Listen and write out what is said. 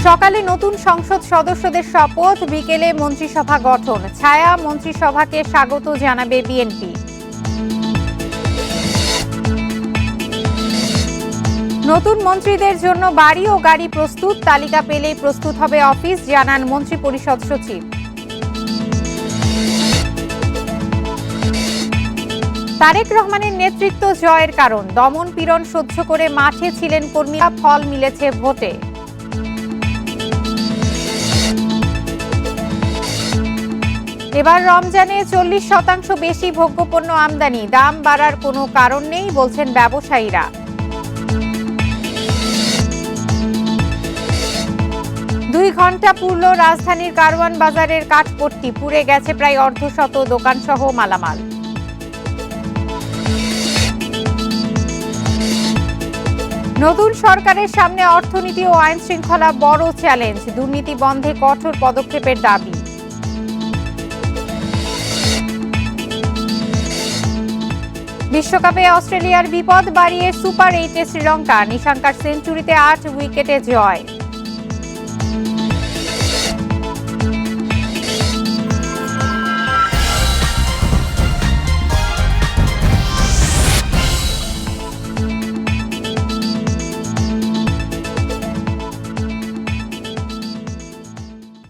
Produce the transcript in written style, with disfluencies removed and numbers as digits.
সকালে নতুন সংসদ সদস্যদের শপথ, বিকেলে মন্ত্রিসভা গঠন। ছায়া মন্ত্রিসভাকে স্বাগত জানাবে বিএনপি। নতুন মন্ত্রীদের জন্য বাড়ি ও গাড়ি প্রস্তুত, তালিকা পেলেই প্রস্তুত হবে অফিস, জানান মন্ত্রিপরিষদ সচিব। তারেক রহমানের নেতৃত্ব জয়ের কারণ, দমন পীড়ন সহ্য করে মাঠে ছিলেন কর্মীরা, ফল মিলেছে ভোটে। এবার রমজানে 40% বেশি ভোগ্যপণ্য আমদানি, দাম বাড়ার কোনো কারণ নেই বলছেন ব্যবসায়ীরা। দুই ঘন্টা পুরল রাজধানীর কারওয়ান বাজারের কাঠপট্টি, পুড়ে গেছে প্রায় অর্ধশত দোকানসহ মালামাল। নতুন সরকারের সামনে অর্থনীতি ও আইন শৃঙ্খলা বড় চ্যালেঞ্জ, দুর্নীতি বন্ধে কঠোর পদক্ষেপের দাবি। বিশ্বকাপে অস্ট্রেলিয়ার বিপদ বাড়িয়ে সুপার 8-এ শ্রীলঙ্কা, নিশাঙ্কার সেঞ্চুরিতে 8 উইকেটে জয়।